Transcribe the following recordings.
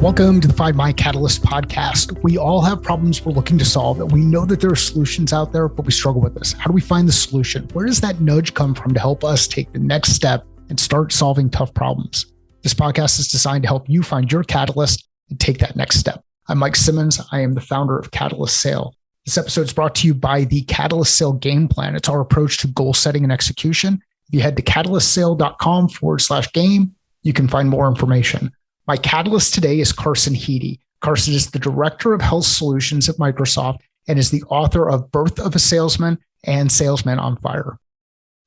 Welcome to the Find My Catalyst podcast. We all have problems we're looking to solve, and we know that there are solutions out there, but we struggle with this. How do we find the solution? Where does that nudge come from to help us take the next step and start solving tough problems? This podcast is designed to help you find your catalyst and take that next step. I'm Mike Simmons. I am the founder of Catalyst Sale. This episode is brought to you by the Catalyst Sale Game Plan. It's our approach to goal setting and execution. If you head to catalystsale.com/game, you can find more information. My catalyst today is Carson Heady. Carson is the Director of Health Solutions at Microsoft and is the author of Birth of a Salesman and Salesman on Fire.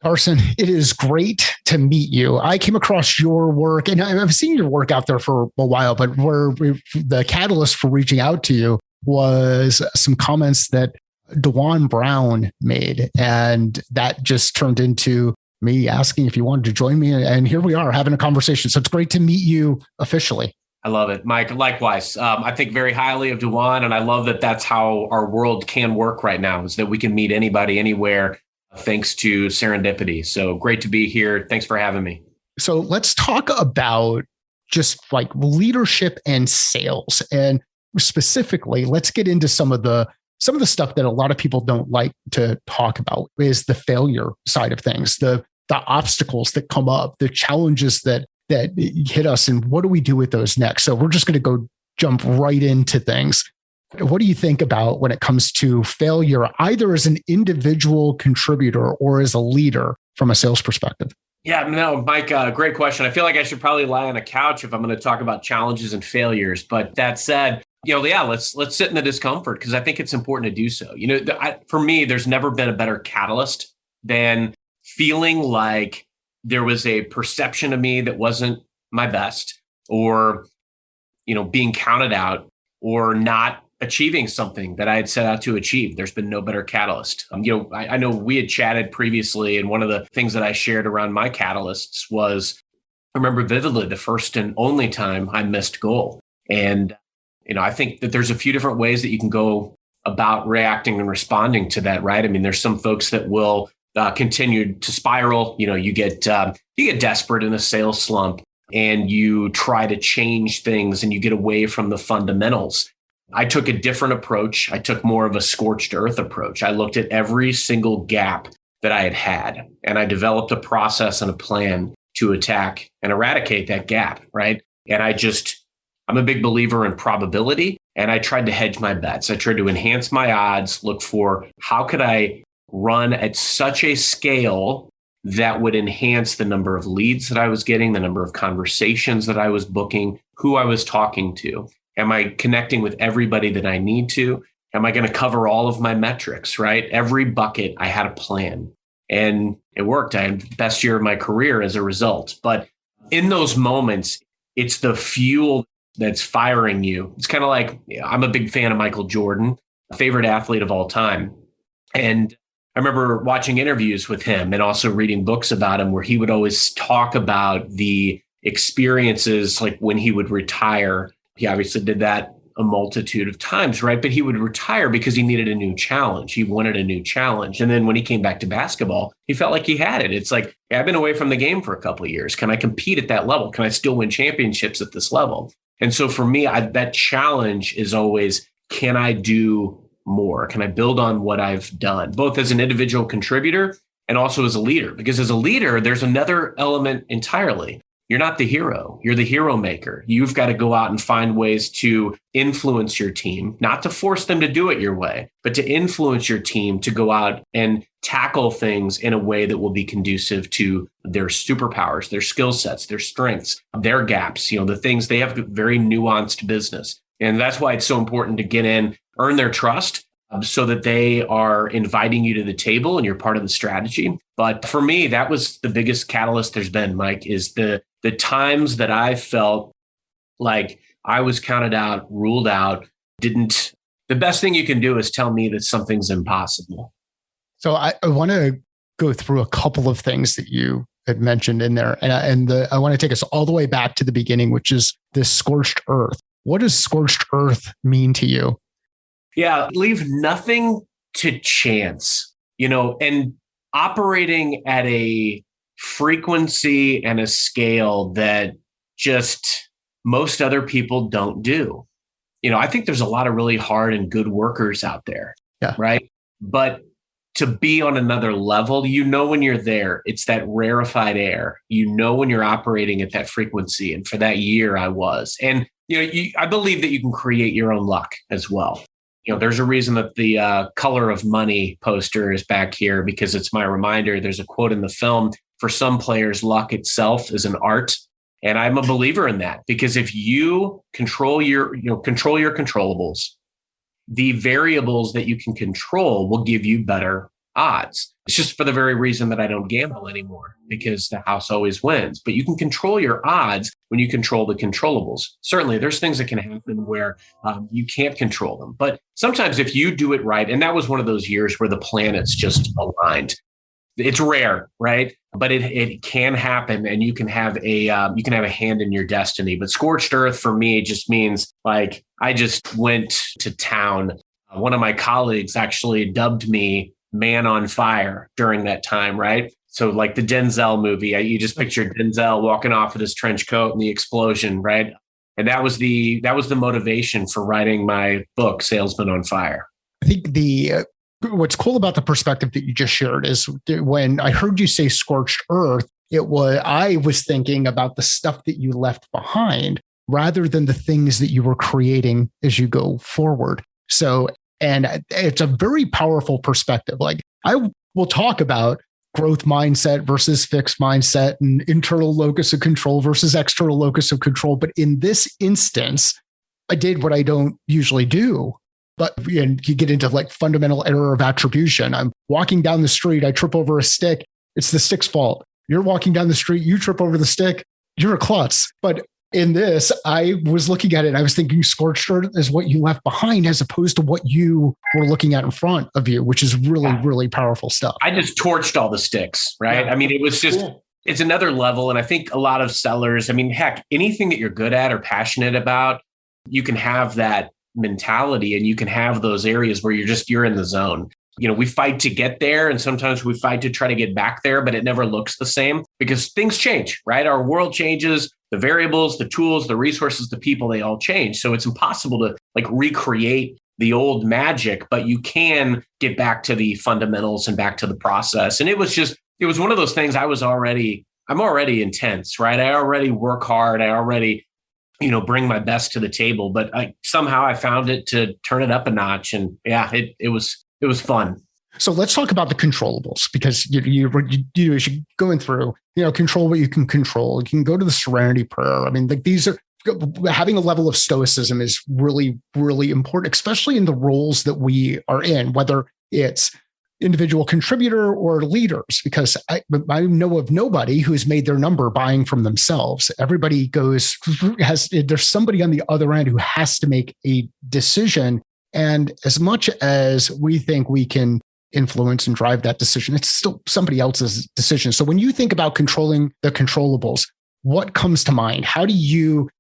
Carson, it is great to meet you. I came across your work, and I've seen your work out there for a while, but the catalyst for reaching out to you was some comments that DeJuan Brown made, and that just turned into me asking if you wanted to join me. And here we are having a conversation. So it's great to meet you officially. I love it, Mike. Likewise. I think very highly of DeJuan, and I love that that's how our world can work right now, is that we can meet anybody, anywhere, thanks to serendipity. So great to be here. Thanks for having me. So let's talk about just like leadership and sales. And specifically, let's get into some of the stuff that a lot of people don't like to talk about is the failure side of things, the obstacles that come up, the challenges that hit us, and what do we do with those next? So we're just going to go jump right into things. What do you think about when it comes to failure, either as an individual contributor or as a leader from a sales perspective? Yeah, no, Mike, great question. I feel like I should probably lie on a couch if I'm going to talk about challenges and failures. But that said, let's sit in the discomfort, because I think it's important to do so. For me, there's never been a better catalyst than feeling like there was a perception of me that wasn't my best, or, being counted out, or not achieving something that I had set out to achieve. There's been no better catalyst. I know we had chatted previously, and one of the things that I shared around my catalysts was, I remember vividly the first and only time I missed goal. And, I think that there's a few different ways that you can go about reacting and responding to that, right? I mean, there's some folks that will continue to spiral. You get desperate in a sales slump, and you try to change things, and you get away from the fundamentals. I took a different approach. I took more of a scorched earth approach. I looked at every single gap that I had, and I developed a process and a plan to attack and eradicate that gap, right? And I'm a big believer in probability, and I tried to hedge my bets. I tried to enhance my odds, look for how could I run at such a scale that would enhance the number of leads that I was getting, the number of conversations that I was booking, who I was talking to. Am I connecting with everybody that I need to? Am I going to cover all of my metrics, right? Every bucket, I had a plan, and it worked. I had the best year of my career as a result. But in those moments, it's the fuel that's firing you. It's kind of like, I'm a big fan of Michael Jordan, favorite athlete of all time. And I remember watching interviews with him and also reading books about him, where he would always talk about the experiences, like when he would retire. He obviously did that a multitude of times, right? But he would retire because he needed a new challenge. He wanted a new challenge. And then when he came back to basketball, he felt like he had it. It's like, hey, I've been away from the game for a couple of years. Can I compete at that level? Can I still win championships at this level? And so for me, that challenge is always, can I do more? Can I build on what I've done, both as an individual contributor and also as a leader? Because as a leader, there's another element entirely. You're not the hero. You're the hero maker. You've got to go out and find ways to influence your team, not to force them to do it your way, but to influence your team to go out and tackle things in a way that will be conducive to their superpowers, their skill sets, their strengths, their gaps, the things. They have a very nuanced business. And that's why it's so important to get in, earn their trust, so that they are inviting you to the table and you're part of the strategy. But for me, that was the biggest catalyst there's been, Mike, is the times that I felt like I was counted out, ruled out, the best thing you can do is tell me that something's impossible. So I want to go through a couple of things that you had mentioned in there. And I want to take us all the way back to the beginning, which is this scorched earth. What does scorched earth mean to you? Yeah, leave nothing to chance, and operating at a frequency and a scale that just most other people don't do. I think there's a lot of really hard and good workers out there, Yeah. right? But to be on another level, when you're there, it's that rarefied air. When you're operating at that frequency. And for that year, I was. And, I believe that you can create your own luck as well. There's a reason that the Color of Money poster is back here, because it's my reminder. There's a quote in the film: for some players, luck itself is an art. And I'm a believer in that, because if you control your controllables, the variables that you can control will give you better odds. It's just for the very reason that I don't gamble anymore, because the house always wins. But you can control your odds when you control the controllables. Certainly, there's things that can happen where you can't control them. But sometimes if you do it right, and that was one of those years where the planets just aligned. It's rare, right? But it can happen, and you can have a hand in your destiny. But Scorched Earth for me just means like I just went to town. One of my colleagues actually dubbed me Man on Fire during that time, right? So like the Denzel movie, you just pictured Denzel walking off with his trench coat and the explosion, right? And that was the motivation for writing my book, Salesman on Fire. I think what's cool about the perspective that you just shared is when I heard you say Scorched Earth, I was thinking about the stuff that you left behind rather than the things that you were creating as you go forward. So, and it's a very powerful perspective. Like I will talk about growth mindset versus fixed mindset and internal locus of control versus external locus of control. But in this instance, I did what I don't usually do. But you get into like fundamental error of attribution. I'm walking down the street, I trip over a stick. It's the stick's fault. You're walking down the street, you trip over the stick, you're a klutz. But in this, I was looking at it and I was thinking Scorched Earth is what you left behind as opposed to what you were looking at in front of you, which is really, really powerful stuff. I just torched all the sticks, right? Yeah. I mean, it was just, It's another level. And I think a lot of sellers, heck, anything that you're good at or passionate about, you can have that mentality and you can have those areas where you're in the zone. We fight to get there, and sometimes we fight to try to get back there, but it never looks the same because things change, right? Our world changes, the variables, the tools, the resources, the people, they all change. So it's impossible to like recreate the old magic, but you can get back to the fundamentals and back to the process. And it was one of those things. I'm already intense, right? I already work hard. I already bring my best to the table, but somehow I found it to turn it up a notch. And yeah, it was fun. So let's talk about the controllables, because you're going through, control what you can control. You can go to the Serenity Prayer. These are, having a level of stoicism is really, really important, especially in the roles that we are in, whether it's individual contributor or leaders, because I know of nobody who's made their number buying from themselves. Everybody there's somebody on the other end who has to make a decision. And as much as we think we can influence and drive that decision, it's still somebody else's decision. So when you think about controlling the controllables, what comes to mind? How do you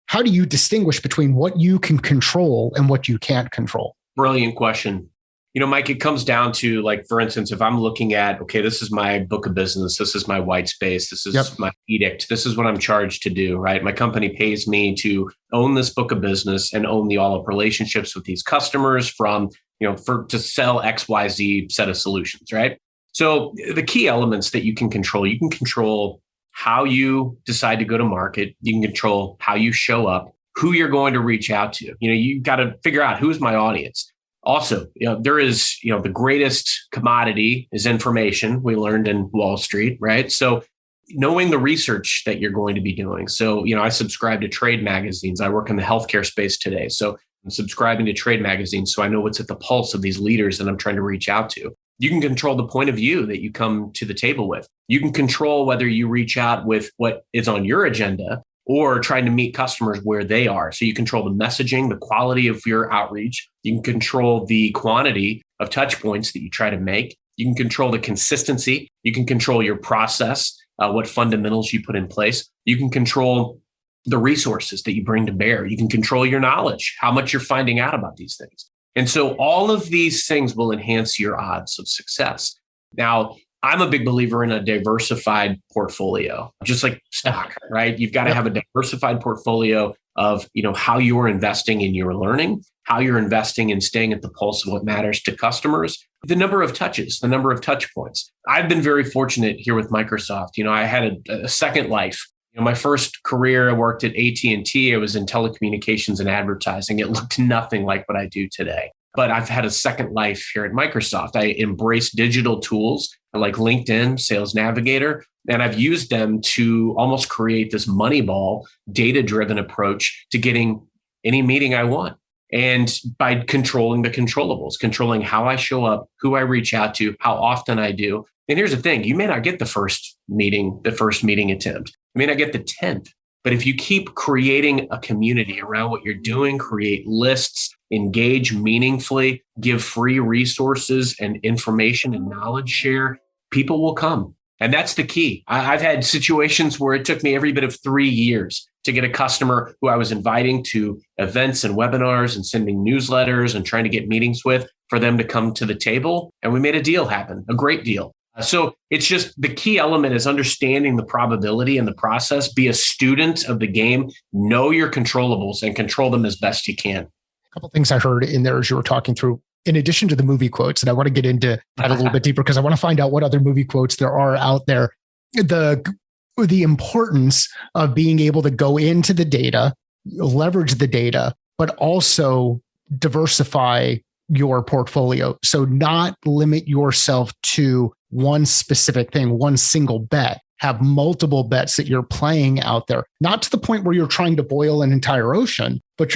distinguish between what you can control and what you can't control? Brilliant question. Mike, it comes down to, like, for instance, if I'm looking at, okay, this is my book of business, this is my white space, this is my edict, this is what I'm charged to do, right? My company pays me to own this book of business and own the all-up relationships with these customers to sell XYZ set of solutions, right? So the key elements that you can control how you decide to go to market. You can control how you show up, who you're going to reach out to. You've got to figure out who's my audience. Also, there is, the greatest commodity is information. We learned in Wall Street, right? So knowing the research that you're going to be doing. So, I subscribe to trade magazines. I work in the healthcare space today. So I'm subscribing to trade magazines. So I know what's at the pulse of these leaders that I'm trying to reach out to. You can control the point of view that you come to the table with. You can control whether you reach out with what is on your agenda or trying to meet customers where they are. So you control the messaging, the quality of your outreach. You can control the quantity of touch points that you try to make. You can control the consistency. You can control your process, what fundamentals you put in place. You can control the resources that you bring to bear. You can control your knowledge, how much you're finding out about these things. And so all of these things will enhance your odds of success. Now, I'm a big believer in a diversified portfolio, just like stock, right? You've got to have a diversified portfolio of, how you're investing in your learning, how you're investing in staying at the pulse of what matters to customers, the number of touches, the number of touch points. I've been very fortunate here with Microsoft. I had a second life. My first career, I worked at A.C.T.S. I was in telecommunications and advertising. It looked nothing like what I do today. But I've had a second life here at Microsoft. I embrace digital tools like LinkedIn, Sales Navigator, and I've used them to almost create this Moneyball, data-driven approach to getting any meeting I want. And by controlling the controllables, controlling how I show up, who I reach out to, how often I do. And here's the thing, you may not get the first meeting attempt. You may not get the 10th. But if you keep creating a community around what you're doing, create lists, engage meaningfully, give free resources and information and knowledge share, people will come. And that's the key. I've had situations where it took me every bit of 3 years to get a customer who I was inviting to events and webinars and sending newsletters and trying to get meetings with for them to come to the table. And we made a deal happen, a great deal. So it's just the key element is understanding the probability and the process, be a student of the game, know your controllables and control them as best you can. A couple of things I heard in there as you were talking through, in addition to the movie quotes, and I want to get into that a little bit deeper because I want to find out what other movie quotes there are out there. The importance of being able to go into the data, leverage the data, but also diversify your portfolio. So not limit yourself to one specific thing, one single bet. Have multiple bets that you're playing out there, not to the point where you're trying to boil an entire ocean, but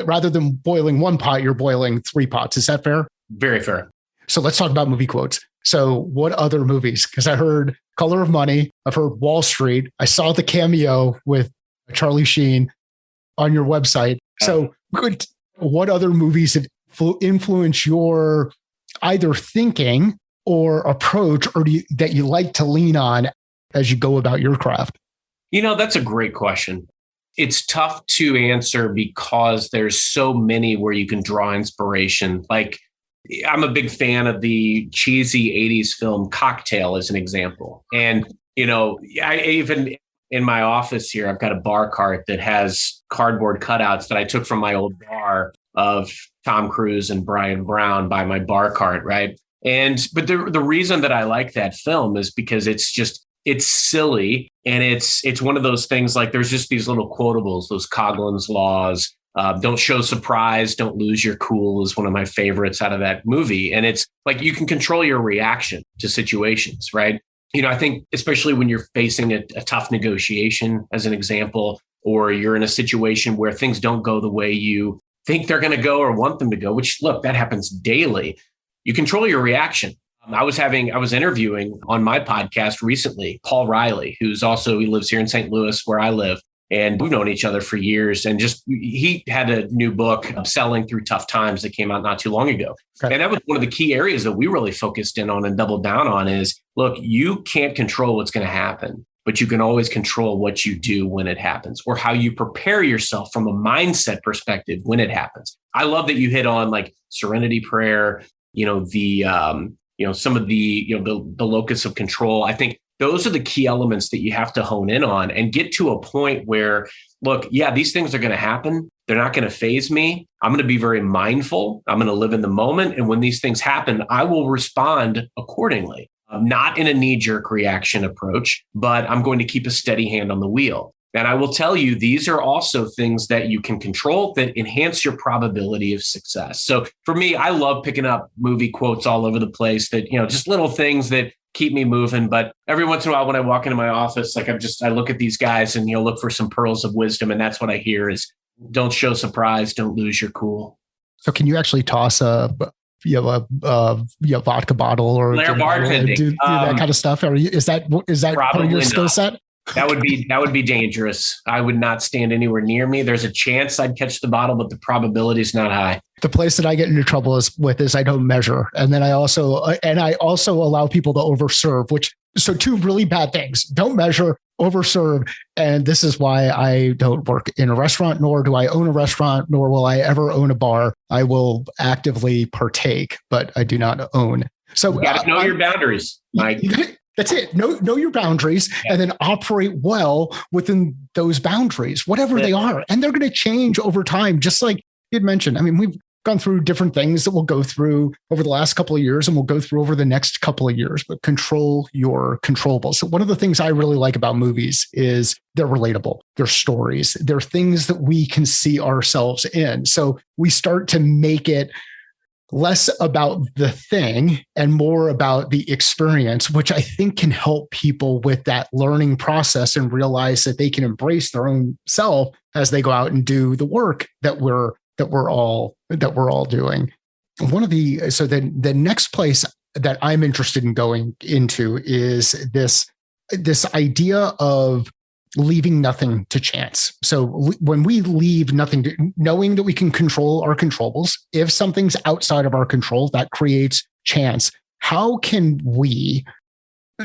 rather than boiling one pot, you're boiling 3 pots. Is that fair? Very fair. So let's talk about movie quotes. So what other movies? Because I heard Color of Money. I've heard Wall Street. I saw the cameo with Charlie Sheen on your website. So what other movies have influenced your either thinking or approach, or that you like to lean on as you go about your craft? That's a great question. It's tough to answer because there's so many where you can draw inspiration. Like, I'm a big fan of the cheesy 80s film Cocktail as an example. And, I even in my office here, I've got a bar cart that has cardboard cutouts that I took from my old bar of Tom Cruise and Brian Brown by my bar cart, right? But the reason that I like that film is because it's silly. And it's one of those things like there's just these little quotables, those Coughlin's laws. Don't show surprise, don't lose your cool is one of my favorites out of that movie. And it's like you can control your reaction to situations, right? I think especially when you're facing a tough negotiation, as an example, or you're in a situation where things don't go the way you think they're going to go or want them to go, which, look, that happens daily. You control your reaction. I was interviewing on my podcast recently, Paul Riley, he lives here in St. Louis where I live. And we've known each other for years. And he had a new book, Selling Through Tough Times, that came out not too long ago. Okay. And that was one of the key areas that we really focused in on and doubled down on is, look, you can't control what's going to happen, but you can always control what you do when it happens or how you prepare yourself from a mindset perspective when it happens. I love that you hit on like serenity prayer, some of the locus of control. I think those are the key elements that you have to hone in on and get to a point where, look, yeah, these things are going to happen. They're not going to faze me. I'm going to be very mindful. I'm going to live in the moment. And when these things happen, I will respond accordingly. Not in a knee-jerk reaction approach, but I'm going to keep a steady hand on the wheel. And I will tell you, these are also things that you can control that enhance your probability of success. So for me, I love picking up movie quotes all over the place that, just little things that keep me moving. But every once in a while when I walk into my office, like I look at these guys and, look for some pearls of wisdom. And that's what I hear is don't show surprise, don't lose your cool. So can you actually toss a vodka bottle or bartending, do that kind of stuff? Or is that part of your skill set? That would be dangerous. I would not stand anywhere near me. There's a chance I'd catch the bottle, but the probability is not high. The place that I get into trouble is I don't measure. And then I also allow people to overserve, so 2 really bad things: don't measure, overserve. And this is why I don't work in a restaurant, nor do I own a restaurant, nor will I ever own a bar. I will actively partake, but I do not own. So you got to know your boundaries, Mike. That's it. Know your boundaries and then operate well within those boundaries, whatever they are. And they're going to change over time, just like you'd mentioned. I mean, we've gone through different things that we'll go through over the last couple of years and we'll go through over the next couple of years, but control your controllables. So one of the things I really like about movies is they're relatable. They're stories. They're things that we can see ourselves in. So we start to make it less about the thing and more about the experience, which I think can help people with that learning process and realize that they can embrace their own self as they go out and do the work that we're all doing. The next place that I'm interested in going into is this idea of leaving nothing to chance. So when we leave nothing to, knowing that we can control our controllables, if something's outside of our control, that creates chance. How can we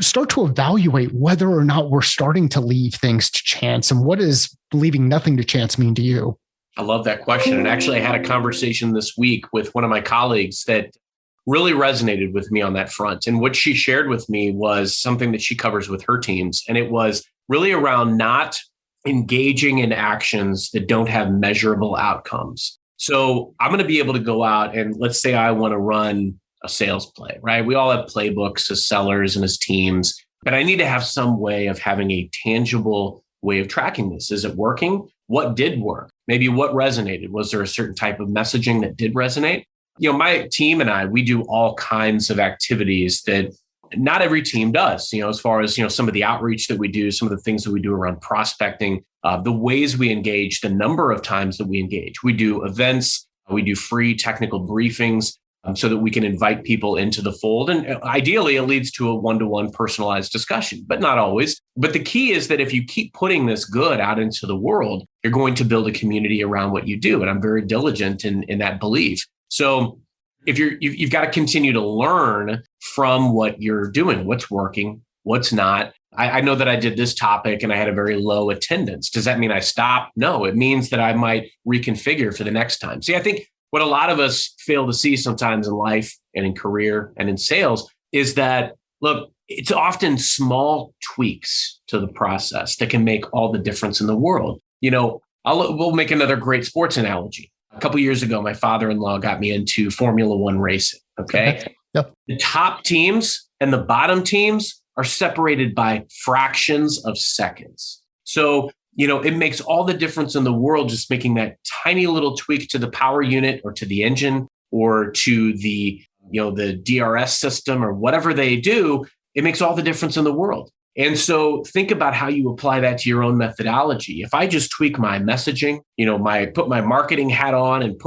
start to evaluate whether or not we're starting to leave things to chance? And what does leaving nothing to chance mean to you? I love that question. And actually, I had a conversation this week with one of my colleagues that really resonated with me on that front. And what she shared with me was something that she covers with her teams. And it was really around not engaging in actions that don't have measurable outcomes. So I'm going to be able to go out and let's say I want to run a sales play, right? We all have playbooks as sellers and as teams, but I need to have some way of having a tangible way of tracking this. Is it working? What did work? Maybe what resonated? Was there a certain type of messaging that did resonate? My team and I, we do all kinds of activities that not every team does, as far as, some of the outreach that we do, some of the things that we do around prospecting, the ways we engage, the number of times that we engage. We do events, we do free technical briefings so that we can invite people into the fold. And ideally, it leads to a one-to-one personalized discussion, but not always. But the key is that if you keep putting this good out into the world, you're going to build a community around what you do. And I'm very diligent in that belief. So if you've got to continue to learn from what you're doing, what's working, what's not. I know that I did this topic and I had a very low attendance. Does that mean I stopped? No, it means that I might reconfigure for the next time. See, I think what a lot of us fail to see sometimes in life and in career and in sales is that, look, it's often small tweaks to the process that can make all the difference in the world. We'll make another great sports analogy. A couple of years ago, my father-in-law got me into Formula One racing. Okay. Yep. The top teams and the bottom teams are separated by fractions of seconds. So, it makes all the difference in the world just making that tiny little tweak to the power unit or to the engine or to the DRS system or whatever they do. It makes all the difference in the world. And so think about how you apply that to your own methodology. If I just tweak my messaging, put my marketing hat on and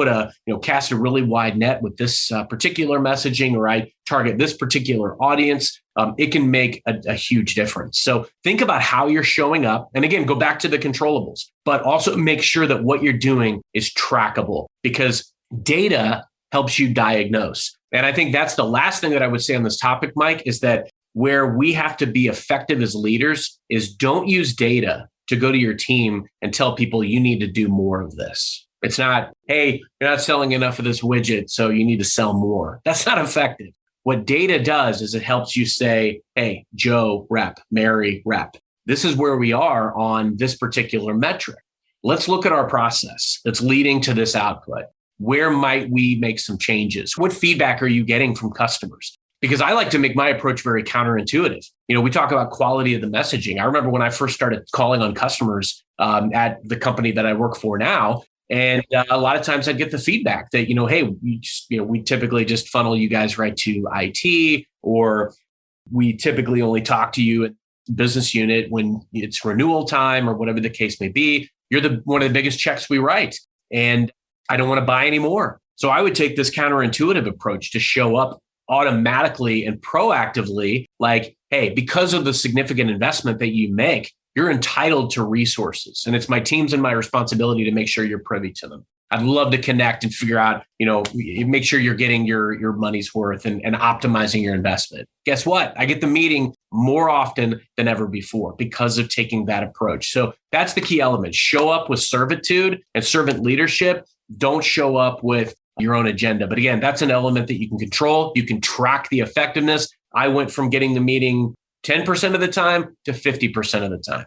cast a really wide net with this particular messaging, or I target this particular audience, it can make a huge difference. So think about how you're showing up. And again, go back to the controllables, but also make sure that what you're doing is trackable because data helps you diagnose. And I think that's the last thing that I would say on this topic, Mike, is that where we have to be effective as leaders is don't use data to go to your team and tell people you need to do more of this. It's not, hey, you're not selling enough of this widget, so you need to sell more. That's not effective. What data does is it helps you say, hey, Joe, rep, Mary, rep. This is where we are on this particular metric. Let's look at our process that's leading to this output. Where might we make some changes? What feedback are you getting from customers? Because I like to make my approach very counterintuitive. We talk about quality of the messaging. I remember when I first started calling on customers at the company that I work for now, and a lot of times I'd get the feedback that, hey, we typically just funnel you guys right to IT, or we typically only talk to you at business unit when it's renewal time or whatever the case may be. You're one of the biggest checks we write, and I don't want to buy anymore. So I would take this counterintuitive approach to show up automatically and proactively, like, hey, because of the significant investment that you make, you're entitled to resources. And it's my team's and my responsibility to make sure you're privy to them. I'd love to connect and figure out, make sure you're getting your money's worth and optimizing your investment. Guess what? I get the meeting more often than ever before because of taking that approach. So that's the key element. Show up with servitude and servant leadership. Don't show up with your own agenda. But again, that's an element that you can control. You can track the effectiveness. I went from getting the meeting 10% of the time to 50% of the time.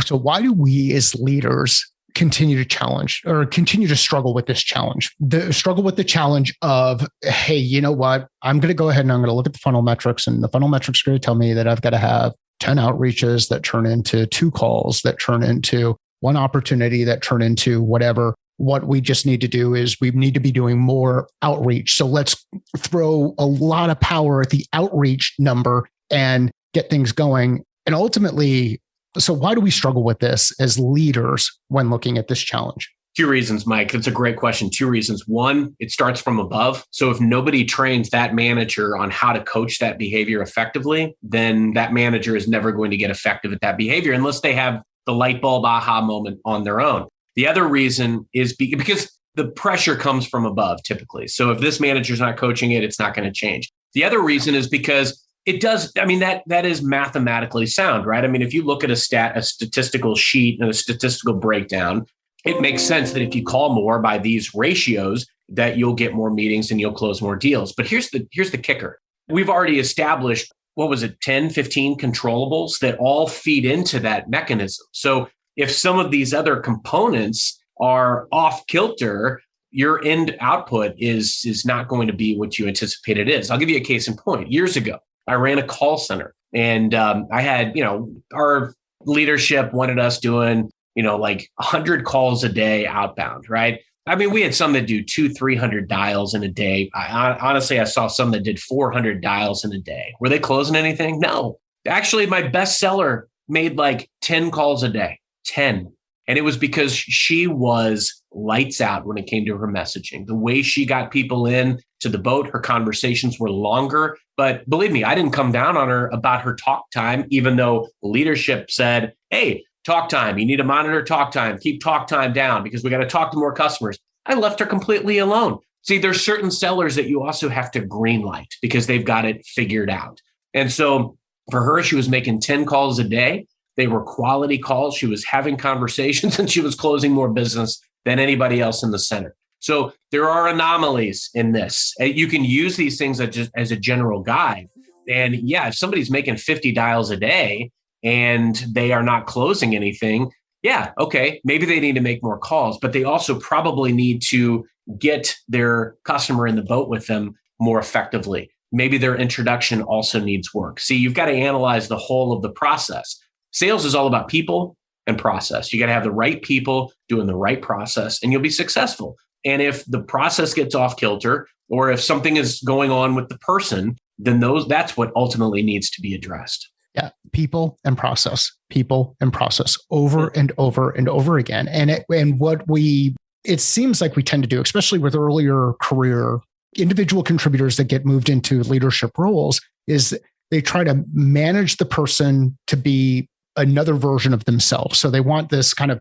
So why do we as leaders continue to challenge or continue to struggle with this challenge? The struggle with the challenge of, hey, you know what? I'm going to go ahead and I'm going to look at the funnel metrics, and the funnel metrics are going to tell me that I've got to have 10 outreaches that turn into 2 calls, that turn into 1 opportunity, that turn into whatever. What we just need to do is we need to be doing more outreach. So let's throw a lot of power at the outreach number and get things going. And ultimately, so why do we struggle with this as leaders when looking at this challenge? 2 reasons, Mike. That's a great question. 2 reasons. 1, it starts from above. So if nobody trains that manager on how to coach that behavior effectively, then that manager is never going to get effective at that behavior unless they have the light bulb aha moment on their own. The other reason is because the pressure comes from above typically. So if this manager's not coaching it, it's not going to change. The other reason is because it does. I mean, that is mathematically sound, right? I mean, if you look at a statistical sheet and a statistical breakdown, it makes sense that if you call more by these ratios, that you'll get more meetings and you'll close more deals. But here's the kicker. We've already established, 10, 15 controllables that all feed into that mechanism. So if some of these other components are off kilter, your end output is not going to be what you anticipate it is. I'll give you a case in point. Years ago, I ran a call center, and I had, our leadership wanted us doing, like 100 calls a day outbound, right? I mean, we had some that do 200-300 dials in a day. Honestly, I saw some that did 400 dials in a day. Were they closing anything? No. Actually, my best seller made like 10 calls a day, 10. And it was because she was lights out when it came to her messaging. The way she got people in to the boat, her conversations were longer. But believe me, I didn't come down on her about her talk time, even though leadership said, hey, talk time, you need to monitor talk time, keep talk time down because we got to talk to more customers. I left her completely alone. See, there's certain sellers that you also have to green light because they've got it figured out. And so for her, she was making 10 calls a day. They were quality calls. She was having conversations and she was closing more business than anybody else in the center. So there are anomalies in this. You can use these things as a general guide. And yeah, if somebody's making 50 dials a day and they are not closing anything, yeah, okay, maybe they need to make more calls, but they also probably need to get their customer in the boat with them more effectively. Maybe their introduction also needs work. See, you've got to analyze the whole of the process. Sales is all about people and process. You got to have the right people doing the right process and you'll be successful. And if the process gets off kilter or if something is going on with the person, then that's what ultimately needs to be addressed. Yeah, people and process over and over and over again. And it seems like we tend to do, especially with earlier career individual contributors that get moved into leadership roles, is they try to manage the person to be another version of themselves. So they want this kind of,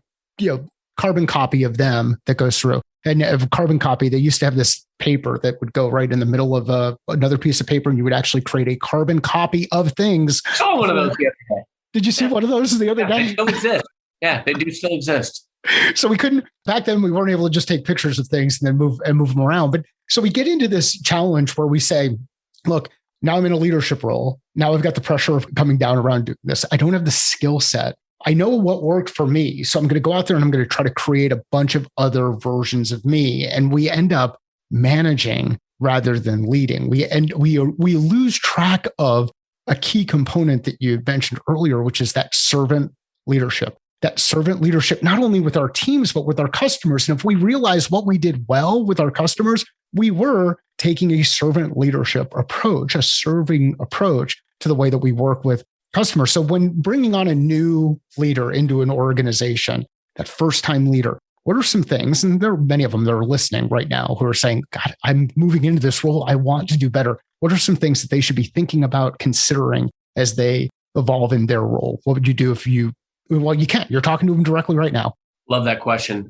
carbon copy of them that goes through. And a carbon copy, they used to have this paper that would go right in the middle of another piece of paper, and you would actually create a carbon copy of things. I saw one of those the other day. Did you see one of those the other day? They still exist. Yeah, they do still exist. So we couldn't, back then we weren't able to just take pictures of things and then move them around. But so we get into this challenge where we say, look, now I'm in a leadership role. Now I've got the pressure of coming down around doing this. I don't have the skill set. I know what worked for me. So I'm going to go out there and I'm going to try to create a bunch of other versions of me. And we end up managing rather than leading. We lose track of a key component that you mentioned earlier, which is that servant leadership. That servant leadership, not only with our teams, but with our customers. And if we realize what we did well with our customers, we were taking a servant leadership approach, a serving approach to the way that we work with customers. So when bringing on a new leader into an organization, that first-time leader, what are some things, and there are many of them that are listening right now who are saying, God, I'm moving into this role. I want to do better. What are some things that they should be thinking about, considering as they evolve in their role? What would you do if you can't. You're talking to them directly right now. Love that question.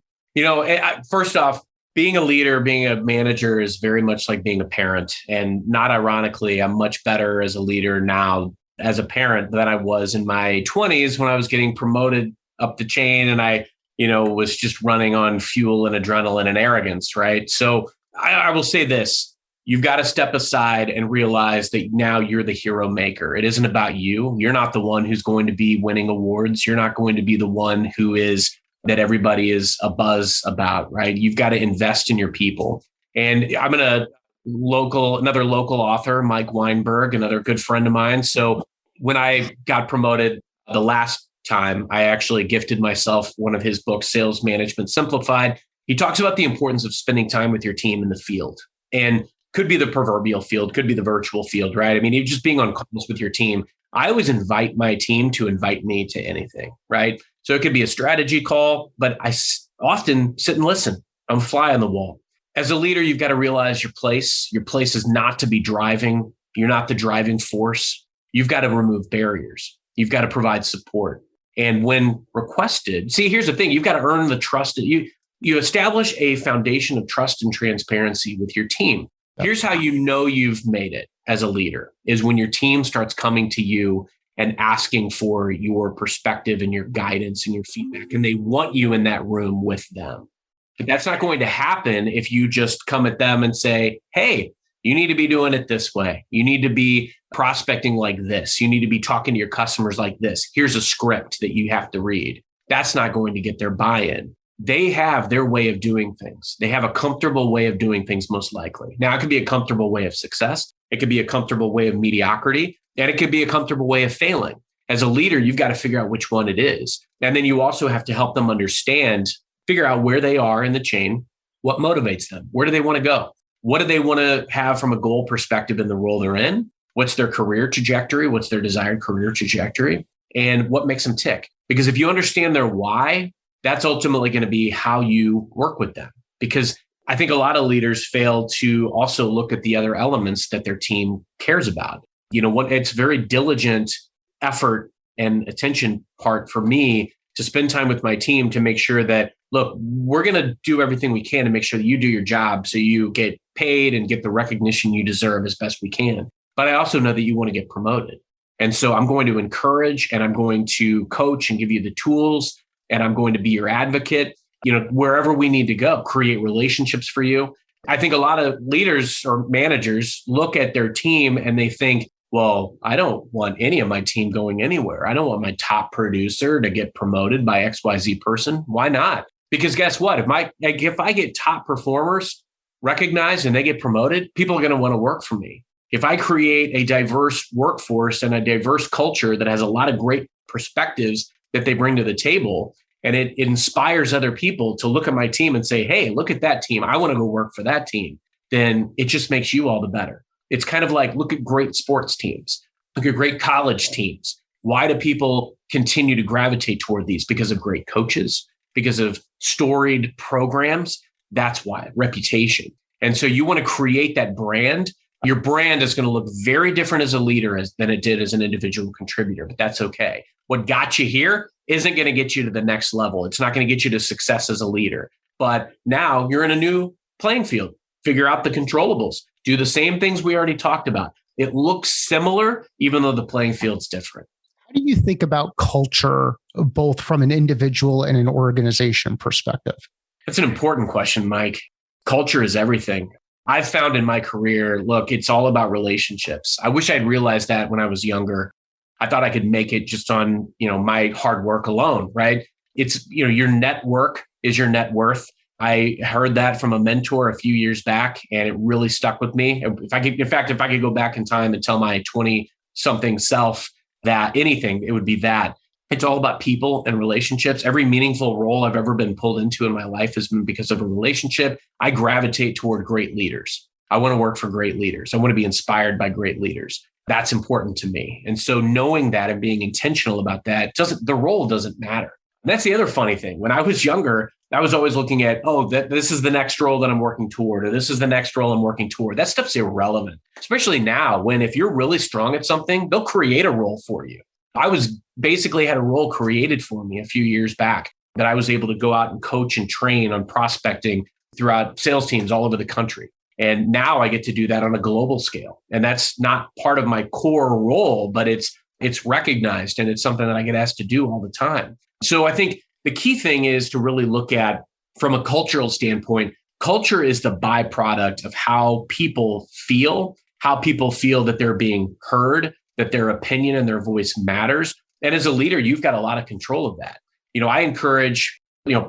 First off, being a leader, being a manager is very much like being a parent. And not ironically, I'm much better as a leader now as a parent than I was in my 20s when I was getting promoted up the chain and I, was just running on fuel and adrenaline and arrogance, right? So I will say this. You've got to step aside and realize that now you're the hero maker. It isn't about you. You're not the one who's going to be winning awards. You're not going to be the one who is that everybody is a buzz about, right? You've got to invest in your people. And I'm another local author, Mike Weinberg, another good friend of mine. So when I got promoted the last time, I actually gifted myself one of his books, Sales Management Simplified. He talks about the importance of spending time with your team in the field. And could be the proverbial field, could be the virtual field, right? I mean, even just being on calls with your team. I always invite my team to invite me to anything, right? So it could be a strategy call, but I often sit and listen. I'm a fly on the wall. As a leader, you've got to realize your place. Your place is not to be driving. You're not the driving force. You've got to remove barriers. You've got to provide support. And when requested, see, here's the thing. You've got to earn the trust. You establish a foundation of trust and transparency with your team. Here's how you know you've made it as a leader is when your team starts coming to you and asking for your perspective and your guidance and your feedback, and they want you in that room with them. But that's not going to happen if you just come at them and say, hey, you need to be doing it this way. You need to be prospecting like this. You need to be talking to your customers like this. Here's a script that you have to read. That's not going to get their buy-in. They have their way of doing things. They have a comfortable way of doing things, most likely. Now, it could be a comfortable way of success. It could be a comfortable way of mediocrity, and it could be a comfortable way of failing. As a leader, you've got to figure out which one it is. And then you also have to help them figure out where they are in the chain, what motivates them, where do they want to go? What do they want to have from a goal perspective in the role they're in? What's their career trajectory? What's their desired career trajectory? And what makes them tick? Because if you understand their why, that's ultimately going to be how you work with them. Because I think a lot of leaders fail to also look at the other elements that their team cares about. It's very diligent effort and attention part for me to spend time with my team to make sure that, look, we're going to do everything we can to make sure that you do your job so you get paid and get the recognition you deserve as best we can. But I also know that you want to get promoted. And so I'm going to encourage and I'm going to coach and give you the tools. And I'm going to be your advocate, wherever we need to go, create relationships for you. I think a lot of leaders or managers look at their team and they think, well, I don't want any of my team going anywhere. I don't want my top producer to get promoted by XYZ person. Why not? Because guess what? If I get top performers recognized and they get promoted, people are going to want to work for me. If I create a diverse workforce and a diverse culture that has a lot of great perspectives that they bring to the table, and it inspires other people to look at my team and say, hey, look at that team. I want to go work for that team. Then it just makes you all the better. It's kind of like, look at great sports teams, look at great college teams. Why do people continue to gravitate toward these? Because of great coaches, because of storied programs. That's why, reputation. And so you want to create that brand. Your brand is going to look very different as a leader than it did as an individual contributor, but that's okay. What got you here isn't going to get you to the next level. It's not going to get you to success as a leader. But now you're in a new playing field. Figure out the controllables. Do the same things we already talked about. It looks similar, even though the playing field's different. How do you think about culture, both from an individual and an organization perspective? That's an important question, Mike. Culture is everything. I've found in my career, look, it's all about relationships. I wish I'd realized that when I was younger. I thought I could make it just on, my hard work alone, right? It's, your network is your net worth. I heard that from a mentor a few years back, and it really stuck with me. If I could go back in time and tell my 20-something self that anything, it would be that. It's all about people and relationships. Every meaningful role I've ever been pulled into in my life has been because of a relationship. I gravitate toward great leaders. I want to work for great leaders. I want to be inspired by great leaders. That's important to me. And so knowing that and being intentional about that, the role doesn't matter. And that's the other funny thing. When I was younger, I was always looking at, this is the next role that I'm working toward, or this is the next role I'm working toward. That stuff's irrelevant, especially now when if you're really strong at something, they'll create a role for you. I had a role created for me a few years back that I was able to go out and coach and train on prospecting throughout sales teams all over the country. And now I get to do that on a global scale. And that's not part of my core role, but it's recognized and it's something that I get asked to do all the time. So I think the key thing is to really look at, from a cultural standpoint, Culture is the byproduct of how people feel that they're being heard, that their opinion and their voice matters. And as a leader, you've got a lot of control of that. I encourage,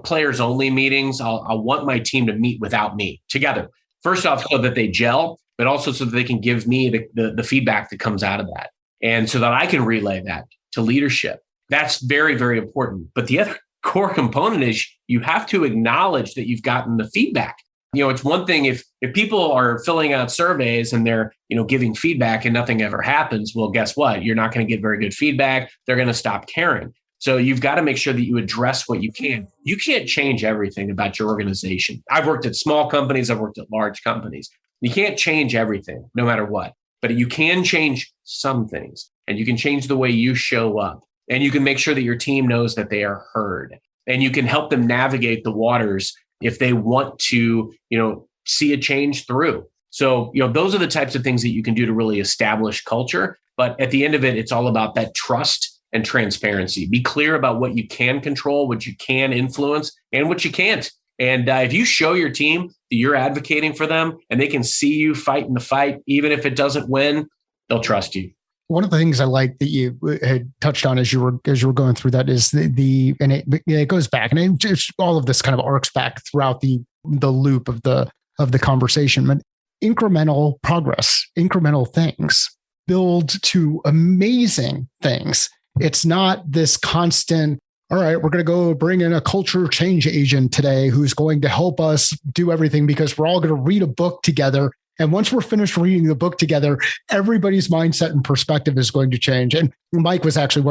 players only meetings. I'll want my team to meet without me together. First off, so that they gel, but also so that they can give me the feedback that comes out of that. And so that I can relay that to leadership. That's very, very important. But the other core component is you have to acknowledge that you've gotten the feedback. It's one thing if people are filling out surveys and they're, giving feedback and nothing ever happens. Well, guess what? You're not going to get very good feedback. They're going to stop caring. So you've got to make sure that you address what you can. You can't change everything about your organization. I've worked at small companies. I've worked at large companies. You can't change everything, no matter what. But you can change some things, and you can change the way you show up, and you can make sure that your team knows that they are heard, and you can help them navigate the waters if they want to, see a change through. So, those are the types of things that you can do to really establish culture. But at the end of it, it's all about that trust and transparency. Be clear about what you can control, what you can influence, and what you can't. And if you show your team that you're advocating for them and they can see you fighting the fight, even if it doesn't win, they'll trust you. One of the things I like that you had touched on as you were going through that is and it goes back, and it just, all of this kind of arcs back throughout the loop of the conversation. But incremental progress, incremental things build to amazing things. It's not this constant, all right, we're going to go bring in a culture change agent today who's going to help us do everything because we're all going to read a book together. And once we're finished reading the book together, everybody's mindset and perspective is going to change. And Mike was actually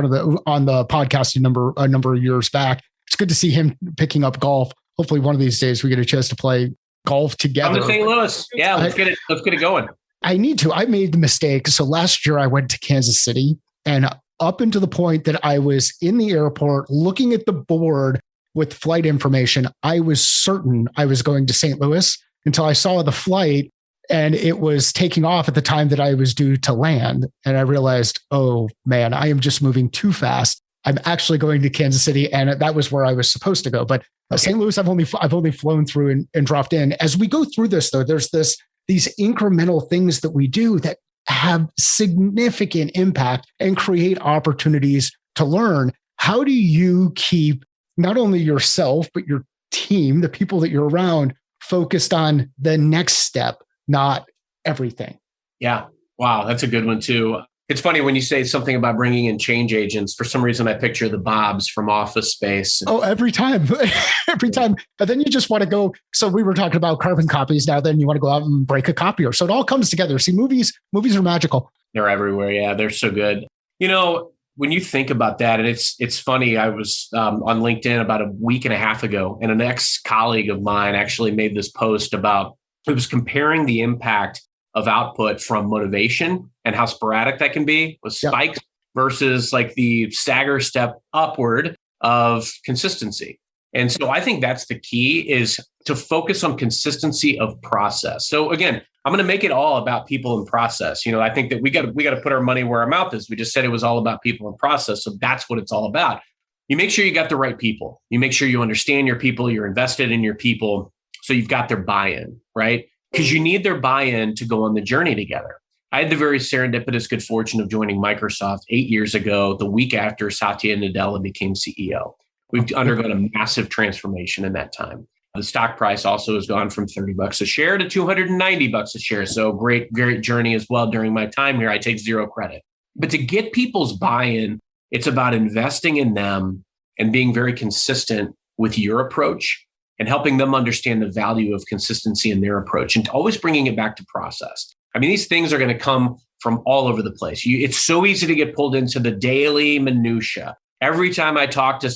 on the podcast a number of years back. It's good to see him picking up golf. Hopefully one of these days we get a chance to play golf together. I'm to St. Louis. Yeah, let's get it going. I need to. I made the mistake. So last year I went to Kansas City, and up until the point that I was in the airport looking at the board with flight information, I was certain I was going to St. Louis until I saw the flight and it was taking off at the time that I was due to land. And I realized, oh man, I am just moving too fast. I'm actually going to Kansas City, and that was where I was supposed to go. But St. Louis, I've only flown through and dropped in. As we go through this, though, there's these incremental things that we do that have significant impact and create opportunities to learn. How do you keep not only yourself, but your team, the people that you're around, focused on the next step, not everything? Yeah. Wow. That's a good one too. It's funny when you say something about bringing in change agents. For some reason, I picture the Bobs from Office Space. Oh, every time. Every time. But then you just want to go. So we were talking about carbon copies. Now then you want to go out and break a copier. So it all comes together. See, movies are magical. They're everywhere. Yeah, they're so good. When you think about that, and it's funny, I was on LinkedIn about a week and a half ago, and an ex-colleague of mine actually made this post about, it was comparing the impact of output from motivation and how sporadic that can be with spikes versus like the stagger step upward of consistency. And so I think that's the key, is to focus on consistency of process. So again, I'm going to make it all about people and process. I think that we got to put our money where our mouth is. We just said it was all about people and process. So that's what it's all about. You make sure you got the right people. You make sure you understand your people, you're invested in your people. So you've got their buy-in, right? Because you need their buy-in to go on the journey together. I had the very serendipitous good fortune of joining Microsoft 8 years ago, the week after Satya Nadella became CEO. We've undergone a massive transformation in that time. The stock price also has gone from $30 a share to $290 a share. So great journey as well during my time here. I take zero credit. But to get people's buy-in, it's about investing in them and being very consistent with your approach and helping them understand the value of consistency in their approach and always bringing it back to process. I mean, these things are going to come from all over the place. It's so easy to get pulled into the daily minutia. Every day I talk to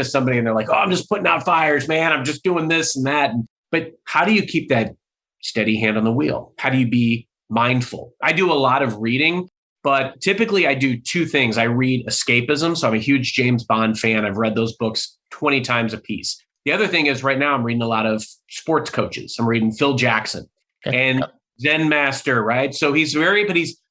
somebody and they're like, oh, I'm just putting out fires, man. I'm just doing this and that. But how do you keep that steady hand on the wheel? How do you be mindful? I do a lot of reading, but typically I do two things. I read escapism. So I'm a huge James Bond fan. I've read those books 20 times a piece. The other thing is right now I'm reading a lot of sports coaches. I'm reading Phil Jackson and Zen Master, right? So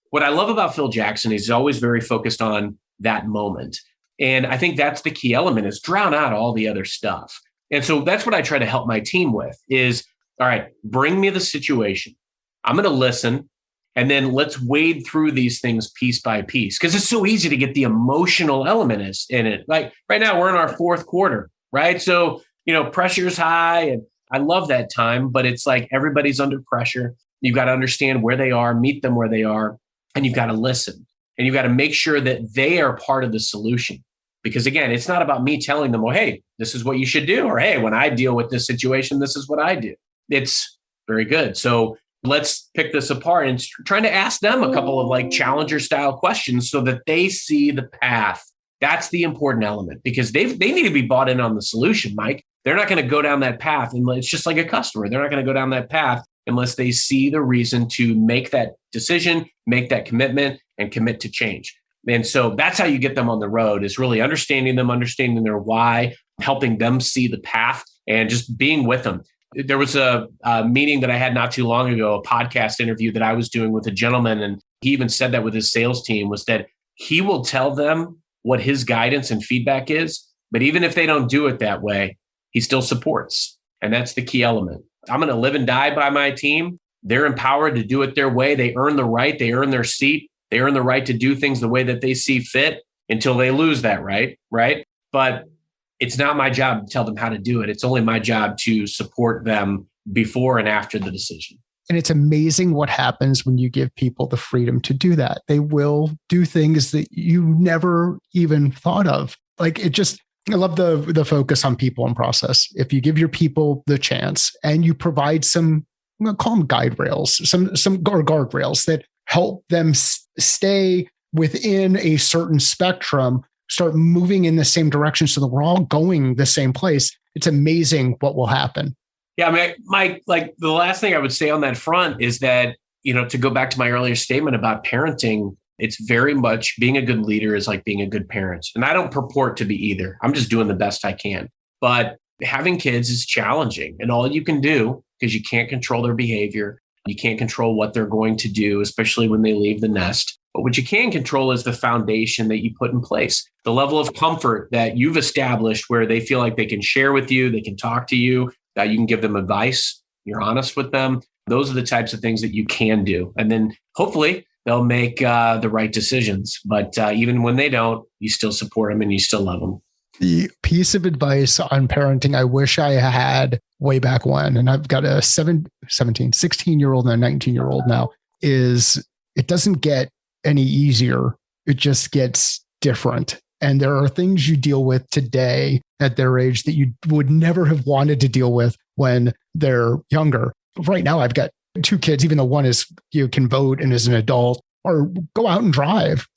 what I love about Phil Jackson is he's always very focused on that moment. And I think that's the key element, is drown out all the other stuff And so that's what I try to help my team with is, all right, bring me the situation. I'm going to listen. And then let's wade through these things piece by piece, because it's so easy to get the emotional element in it. Like right now, we're in our fourth quarter, right? So, pressure's high, and I love that time, but it's like everybody's under pressure. You've got to understand where they are, meet them where they are, and you've got to listen. And you've got to make sure that they are part of the solution. Because again, it's not about me telling them, well, hey, this is what you should do. Or, hey, when I deal with this situation, this is what I do. It's very good. So let's pick this apart and trying to ask them a couple of like challenger style questions so that they see the path. That's the important element, because they need to be bought in on the solution, Mike. They're not going to go down that path. And it's just like a customer. They're not going to go down that path unless they see the reason to make that decision, make that commitment, and commit to change. And so that's how you get them on the road, is really understanding them, understanding their why, helping them see the path, and just being with them. There was a meeting that I had not too long ago, a podcast interview that I was doing with a gentleman, and he even said that with his sales team, was that he will tell them what his guidance and feedback is, but even if they don't do it that way, he still supports. And that's the key element. I'm going to live and die by my team. They're empowered to do it their way. They earn the right. They earn their seat. They earn the right to do things the way that they see fit until they lose that right? But it's not my job to tell them how to do it. It's only my job to support them before and after the decision. And it's amazing what happens when you give people the freedom to do that. They will do things that you never even thought of. Like I love the focus on people and process. If you give your people the chance and you provide some, I'm going to call them guide rails, some guardrails that help them stay within a certain spectrum, start moving in the same direction so that we're all going the same place, it's amazing what will happen. Yeah, I mean, Mike, like the last thing I would say on that front is that, to go back to my earlier statement about parenting, it's very much being a good leader is like being a good parent. And I don't purport to be either. I'm just doing the best I can. But having kids is challenging. And all you can do, because you can't control their behavior, you can't control what they're going to do, especially when they leave the nest. But what you can control is the foundation that you put in place, the level of comfort that you've established where they feel like they can share with you, they can talk to you, that you can give them advice, you're honest with them. Those are the types of things that you can do. And then hopefully they'll make the right decisions. But even when they don't, you still support them and you still love them. The piece of advice on parenting I wish I had way back when, and I've got a 16-year-old and a 19-year-old now, is it doesn't get any easier. It just gets different. And there are things you deal with today at their age that you would never have wanted to deal with when they're younger. Right now, I've got 2 kids, even though one is, can vote and is an adult or go out and drive.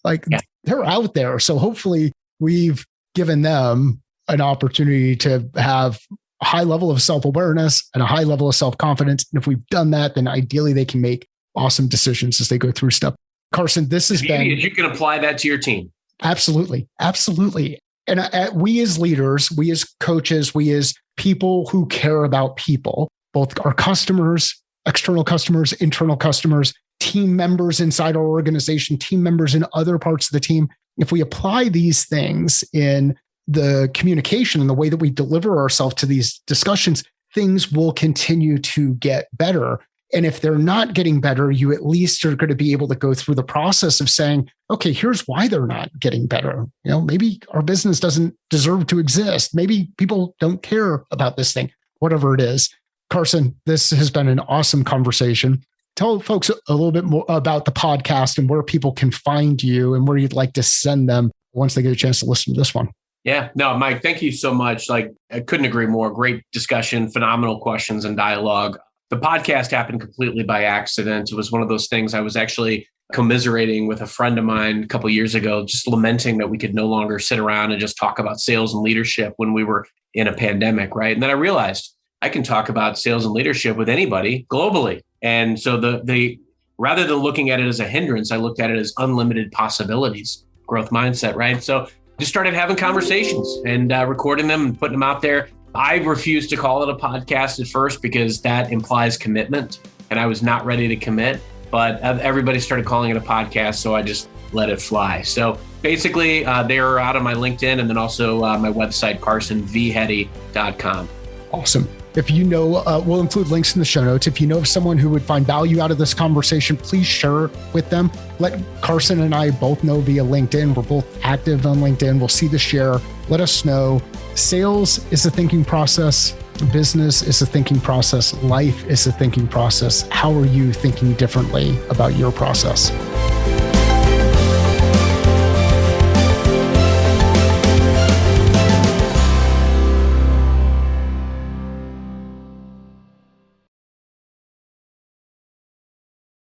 They're out there. So hopefully we've given them an opportunity to have a high level of self-awareness and a high level of self-confidence. And if we've done that, then ideally they can make awesome decisions as they go through stuff. Carson, this has been... You can apply that to your team. Absolutely. Absolutely. And we as leaders, we as coaches, we as people who care about people, both our customers, external customers, internal customers, team members inside our organization, team members in other parts of the team, if we apply these things in the communication and the way that we deliver ourselves to these discussions, things will continue to get better. And if they're not getting better, you at least are going to be able to go through the process of saying, okay, here's why they're not getting better. Maybe our business doesn't deserve to exist. Maybe people don't care about this thing, whatever it is. Carson, this has been an awesome conversation. Tell folks a little bit more about the podcast and where people can find you and where you'd like to send them once they get a chance to listen to this one. Yeah, no, Mike, thank you so much. I couldn't agree more. Great discussion, phenomenal questions and dialogue. The podcast happened completely by accident. It was one of those things I was actually commiserating with a friend of mine a couple of years ago, just lamenting that we could no longer sit around and just talk about sales and leadership when we were in a pandemic, right? And then I realized I can talk about sales and leadership with anybody globally. And so the rather than looking at it as a hindrance, I looked at it as unlimited possibilities, growth mindset, right? So just started having conversations and recording them and putting them out there. I refused to call it a podcast at first because that implies commitment, and I was not ready to commit, but everybody started calling it a podcast, so I just let it fly. So basically, they're out on my LinkedIn and then also my website, carsonvheady.com. Awesome. If you know, we'll include links in the show notes. If you know of someone who would find value out of this conversation, please share with them. Let Carson and I both know via LinkedIn. We're both active on LinkedIn. We'll see the share. Let us know. Sales is a thinking process. Business is a thinking process. Life is a thinking process. How are you thinking differently about your process?